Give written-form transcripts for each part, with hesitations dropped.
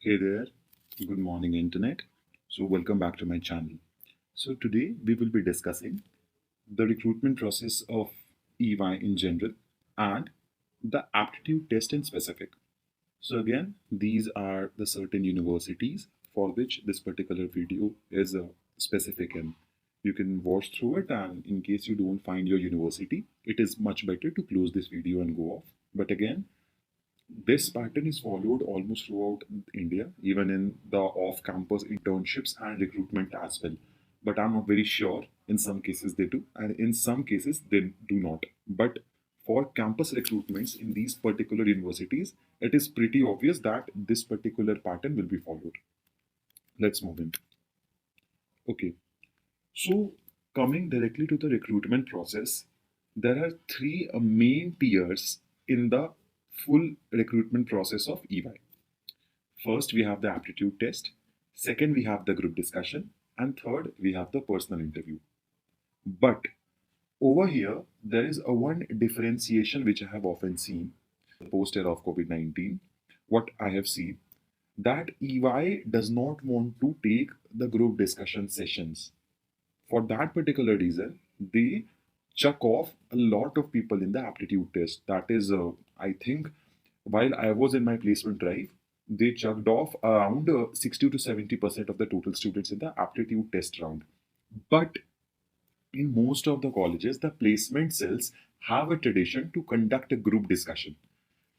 Hey there, good morning internet. So welcome back to my channel. So today we will be discussing the recruitment process of EY in general and the aptitude test in specific. So again, these are the certain universities for which this particular video is specific in. You can watch through it, and in case you don't find your university, it is much better to close this video and go off. But again, this pattern is followed almost throughout India, even in the off campus internships and recruitment as well. But I'm not very sure. In some cases, they do, and in some cases, they do not. But for campus recruitments in these particular universities, it is pretty obvious that this particular pattern will be followed. Let's move in. Okay, so coming directly to the recruitment process, there are three main tiers in the full recruitment process of EY. First, we have the aptitude test. Second, we have the group discussion. And third, we have the personal interview. But over here, there is a one differentiation which I have often seen post era of COVID 19. What I have seen that EY does not want to take the group discussion sessions. For that particular reason, they chuck off a lot of people in the aptitude test. That is, I think, while I was in my placement drive, they chucked off around 60 to 70% of the total students in the aptitude test round. But in most of the colleges, the placement cells have a tradition to conduct a group discussion.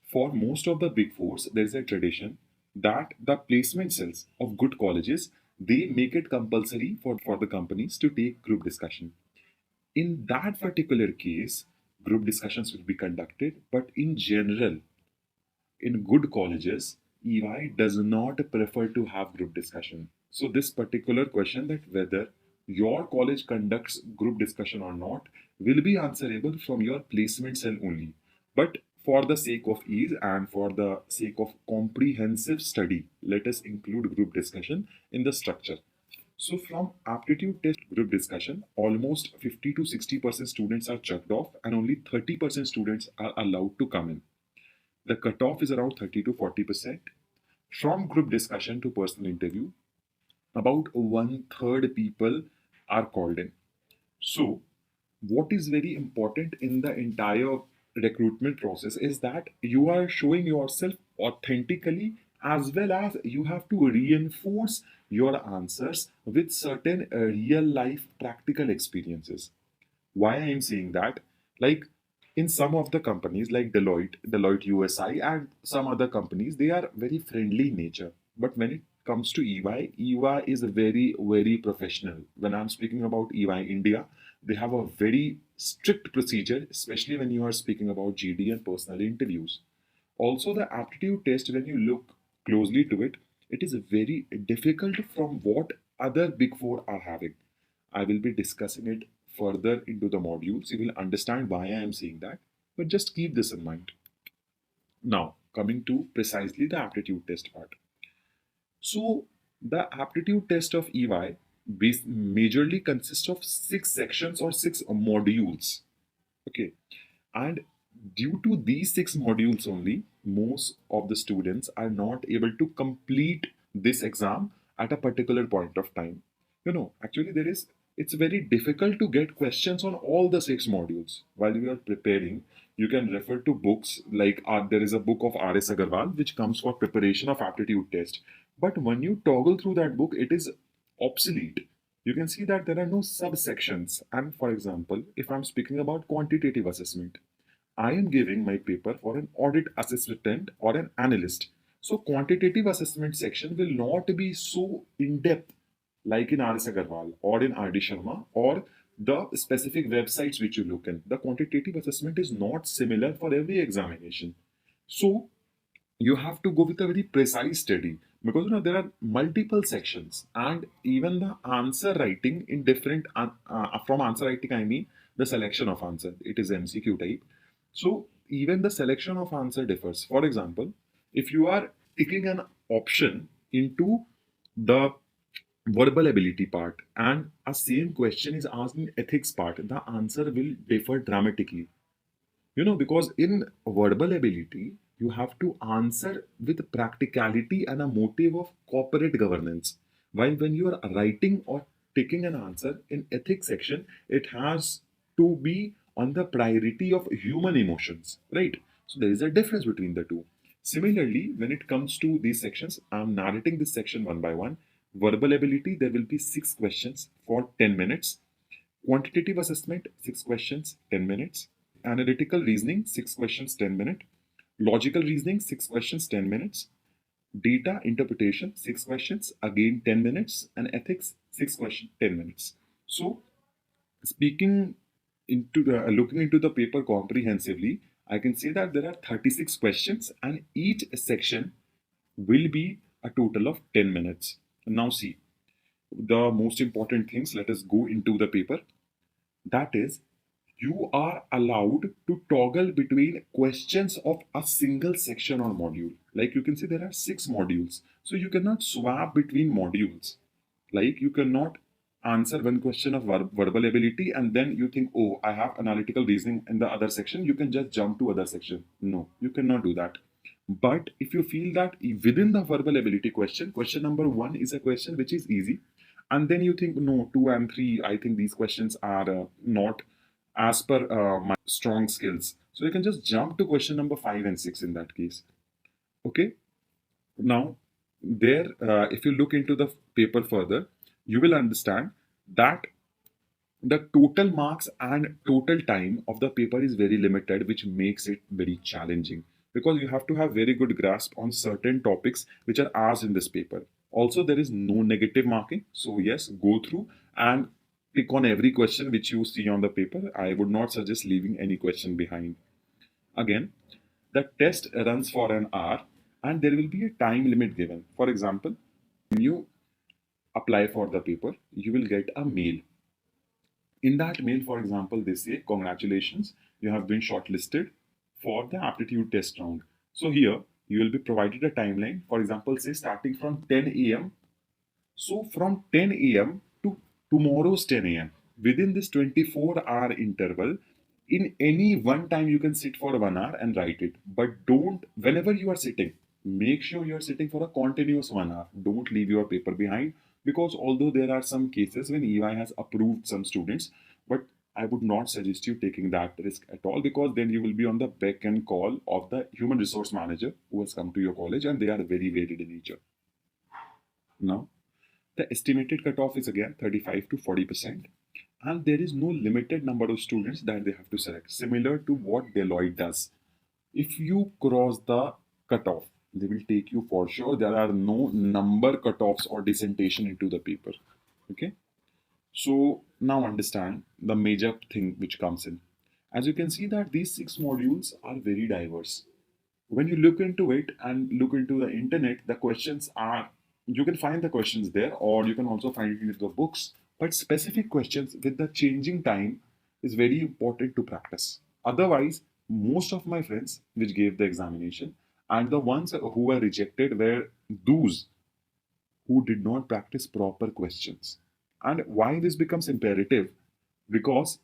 For most of the big fours, there is a tradition that the placement cells of good colleges they make it compulsory for the companies to take group discussion. In that particular case, group discussions will be conducted, but in general, in good colleges, EY does not prefer to have group discussion. So this particular question that whether your college conducts group discussion or not will be answerable from your placement cell only. But for the sake of ease and for the sake of comprehensive study, let us include group discussion in the structure. So from aptitude test group discussion, almost 50 to 60% students are checked off and only 30% students are allowed to come in. The cutoff is around 30 to 40%. From group discussion to personal interview, about one third people are called in. So, what is very important in the entire recruitment process is that you are showing yourself authentically as well as you have to reinforce your answers with certain real life practical experiences. Why I am saying that? Like in some of the companies like Deloitte USI, and some other companies, they are very friendly in nature. But when it comes to EY is very, very professional. When I'm speaking about EY India, they have a very strict procedure, especially when you are speaking about GD and personal interviews. Also, the aptitude test, when you look closely to it, it is very difficult from what other big four are having. I will be discussing it further into the modules. You will understand why I am saying that, but just keep this in mind. Now, coming to precisely the aptitude test part. So, the aptitude test of EY majorly consists of six sections or six modules. Okay, and due to these six modules only, most of the students are not able to complete this exam at a particular point of time. Actually, it's very difficult to get questions on all the six modules. While you are preparing, you can refer to books like there is a book of R.S. Agarwal which comes for preparation of aptitude test. But when you toggle through that book, it is obsolete. You can see that there are no subsections. And for example, if I'm speaking about quantitative assessment, I am giving my paper for an audit assistant or an analyst. So quantitative assessment section will not be so in depth like in R.S. Agarwal or in R.D. Sharma or the specific websites which you look in. The quantitative assessment is not similar for every examination. So you have to go with a very precise study because there are multiple sections, and even the answer writing in different from answer writing I mean the selection of answer, it is MCQ type. So even the selection of answer differs. For example, if you are taking an option into the verbal ability part and a same question is asked in ethics part, the answer will differ dramatically. Because in verbal ability, You have to answer with practicality and a motive of corporate governance. While when you are writing or taking an answer in ethics section, it has to be on the priority of human emotions, right? So there is a difference between the two. Similarly, when it comes to these sections, I'm narrating this section one by one. Verbal ability, there will be 6 questions for 10 minutes. Quantitative assessment, 6 questions, 10 minutes. Analytical reasoning, 6 questions, 10 minutes. Logical reasoning, 6 questions, 10 minutes. Data interpretation, 6 questions, again 10 minutes. And ethics, 6 questions, 10 minutes. So, speaking into looking into the paper comprehensively, I can say that there are 36 questions, and each section will be a total of 10 minutes. Now, see the most important things. Let us go into the paper. That is, you are allowed to toggle between questions of a single section or module. Like you can see, there are 6 modules. So you cannot swap between modules. Like you cannot answer one question of verbal ability and then you think, oh, I have analytical reasoning in the other section. You can just jump to other section. No, you cannot do that. But if you feel that within the verbal ability question, question number 1 is a question which is easy, and then you think, no, 2 and 3, I think these questions are not as per my strong skills. So you can just jump to question number 5 and 6 in that case. Okay. Now, there, if you look into the paper further, you will understand that the total marks and total time of the paper is very limited, which makes it very challenging because you have to have very good grasp on certain topics which are asked in this paper. Also, there is no negative marking. So, yes, go through and click on every question which you see on the paper. I would not suggest leaving any question behind. Again, the test runs for an hour and there will be a time limit given. For example, when you apply for the paper, you will get a mail. In that mail, for example, they say, congratulations, you have been shortlisted for the aptitude test round. So here, you will be provided a timeline, for example, say starting from 10 a.m. So from 10 a.m. to tomorrow's 10 a.m., within this 24-hour interval, in any one time you can sit for 1 hour and write it. But don't, whenever you are sitting, make sure you are sitting for a continuous 1 hour. Don't leave your paper behind because although there are some cases when EY has approved some students, but I would not suggest you taking that risk at all because then you will be on the beck and call of the human resource manager who has come to your college and they are very varied in nature. Now, the estimated cutoff is again 35 to 40%, and there is no limited number of students that they have to select, similar to what Deloitte does. If you cross the cutoff, they will take you for sure. There are no number cutoffs or dissentation into the paper. Okay. So now understand the major thing which comes in. As you can see that these 6 modules are very diverse. When you look into it and look into the internet, the questions are, you can find the questions there or you can also find it in the books. But specific questions with the changing time is very important to practice. Otherwise, most of my friends which gave the examination and the ones who were rejected were those who did not practice proper questions. And why this becomes imperative? Because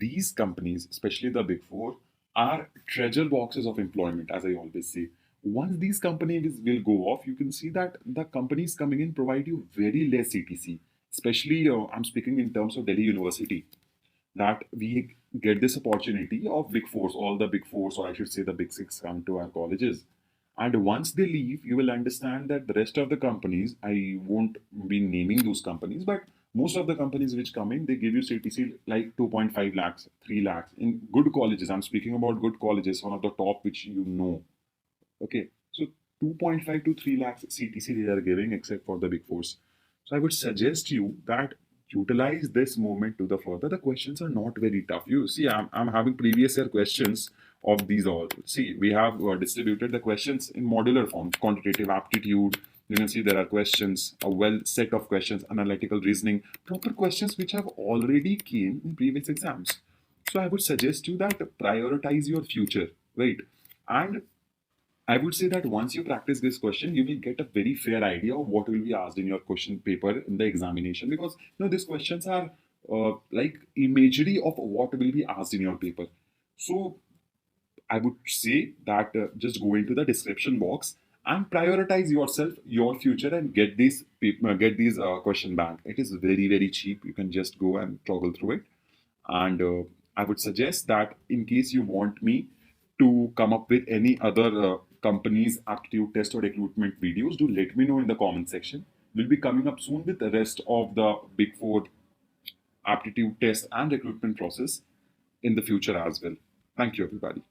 these companies, especially the big four, are treasure boxes of employment, as I always say. Once these companies will go off, you can see that the companies coming in provide you very less CTC. Especially, I'm speaking in terms of Delhi University, that we get this opportunity of big fours, all the big fours, or I should say the big six, come to our colleges. And once they leave, you will understand that the rest of the companies, I won't be naming those companies, but most of the companies which come in, they give you CTC like 2.5 lakhs, 3 lakhs in good colleges. I'm speaking about good colleges, one of the top which you know. Okay, so 2.5 to 3 lakhs CTC they are giving except for the big fours. So I would suggest you that utilize this moment to the further. The questions are not very tough. You see, I'm having previous year questions of these all. See, we have distributed the questions in modular form, quantitative aptitude. You can see there are questions, a well set of questions, analytical reasoning, proper questions which have already came in previous exams. So I would suggest you that prioritize your future, right? And I would say that once you practice this question, you will get a very fair idea of what will be asked in your question paper in the examination because these questions are like imagery of what will be asked in your paper. So I would say that just go into the description box and prioritize yourself, your future, and get these question bank. It is very cheap. You can just go and toggle through it. And I would suggest that in case you want me to come up with any other companies aptitude test or recruitment videos, do let me know in the comment section. We'll be coming up soon with the rest of the big four aptitude test and recruitment process in the future as well. Thank you, everybody.